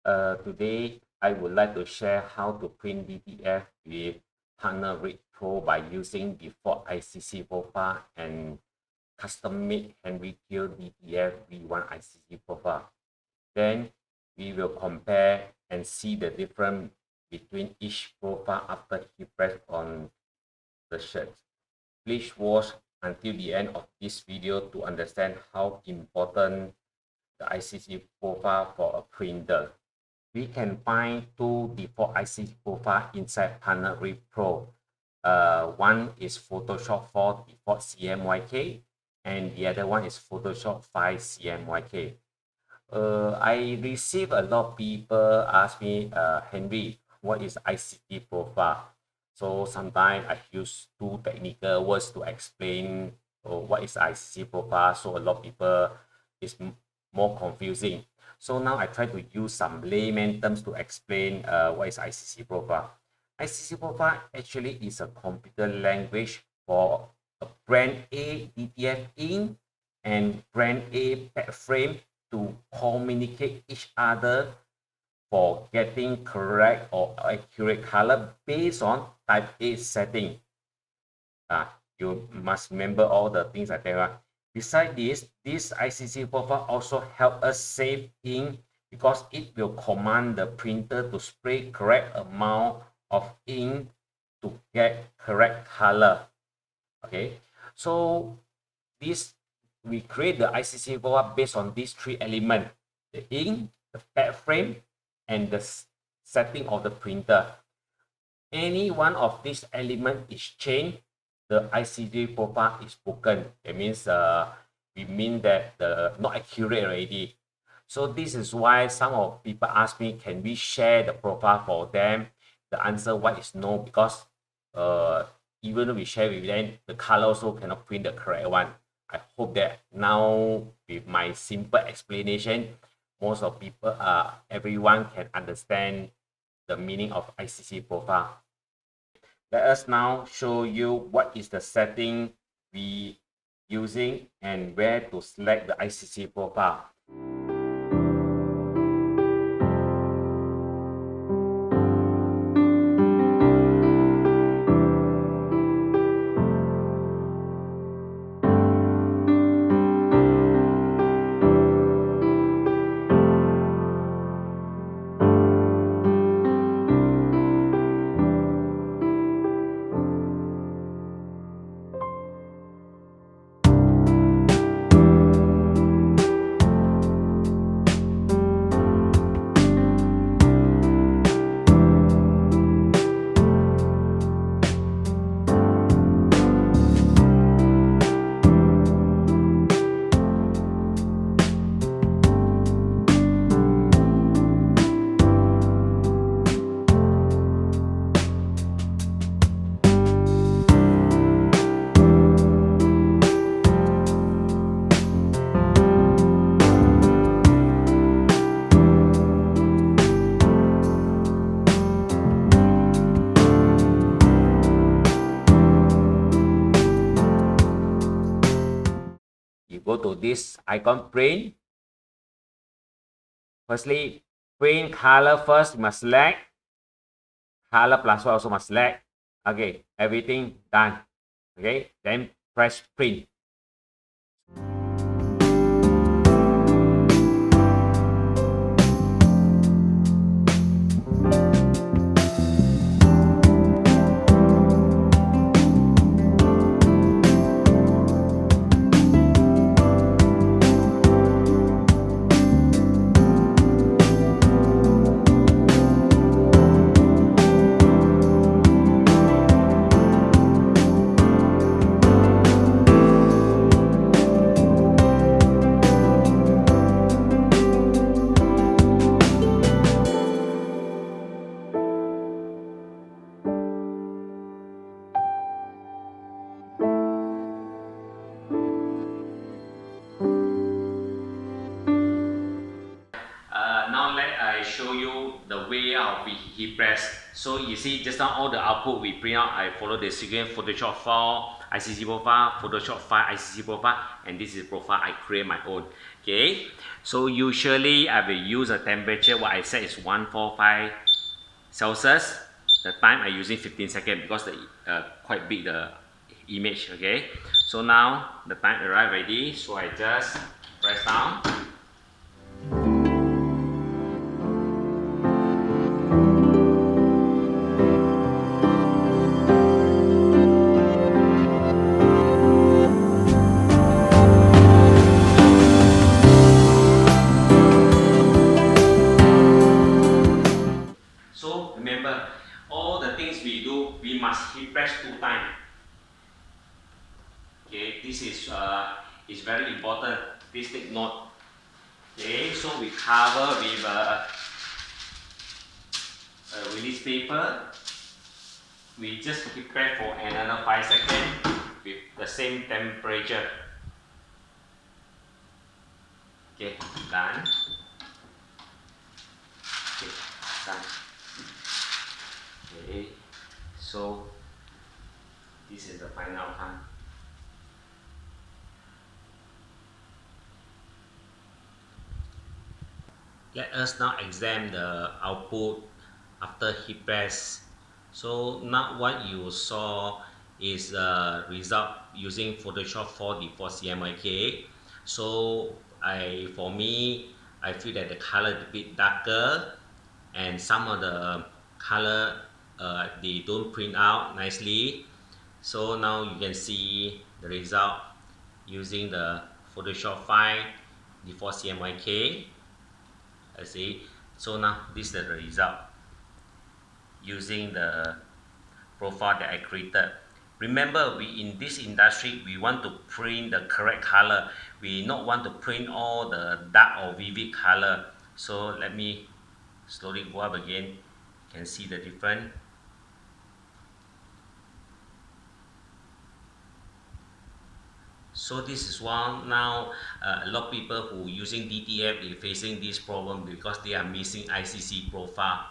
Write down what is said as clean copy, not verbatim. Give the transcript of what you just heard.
Today I would like to share how to print DTF with PartnerRIP Pro by using default ICC profile and custom-made handwritten DTF V1 ICC profile. Then we will compare and see the difference between each profile after he pressed on the shirt. Please watch until the end of this video to understand how important the ICC profile for a printer. We can find two default ICC profile inside PartnerRIP Pro. One is Photoshop 4 default CMYK and the other one is Photoshop 5 CMYK. I receive a lot of people ask me, Henry, what is ICC profile? So sometimes I use two technical words to explain what is ICC profile. So a lot of people is more confusing. So now I try to use some layman terms to explain what is ICC profile. ICC profile actually is a computer language for a brand A DTF ink and brand A pad frame to communicate each other for getting correct or accurate color based on type A setting. You must remember all the things I tell you. Besides this ICC profile also help us save ink because it will command the printer to spray correct amount of ink to get correct color. Okay, so we create the ICC profile based on these three elements: the ink, the pad frame, and the setting of the printer. Any one of these elements is changed, the ICC profile is broken. It means we mean that the not accurate already. So this is why some of people ask me, can we share the profile for them? The answer why is no, because even though we share with them, the color also cannot print the correct one. I hope that now with my simple explanation, most of people, everyone can understand the meaning of ICC profile. Let us now show you what is the setting we using and where to select the ICC profile. Go to this icon, print. Firstly, print color first, you must select. Color plus one also must select. Okay, everything done. Okay, then press print. the way of heat press. So you see just now all the output we print out, I follow the sequence Photoshop 4, ICC profile, Photoshop 5, ICC profile, and this is profile I create my own. Okay, so usually I will use a temperature what I said is 145 Celsius. The time I using 15 seconds because the quite big the image. Okay, so now the time arrived ready, so I just press down. So remember, all the things we do, we must heat press 2 times. Okay, this is very important. Please take note. Okay, so we cover with a release paper. We just heat press for another 5 seconds with the same temperature. Okay, done. Okay, done. Okay, so this is the final outcome. Let us now examine the output after heat press. So now what you saw is the result using Photoshop 4 before CMYK. So for me, I feel that the color is a bit darker, and some of the color they don't print out nicely. So now you can see the result using the Photoshop 5 before CMYK. I see. So now this is the result using the profile that I created. Remember, we in this industry we want to print the correct color. We not want to print all the dark or vivid color. So let me slowly go up again. You can see the difference. So this is one now a lot of people who using DTF is facing this problem because they are missing ICC profile.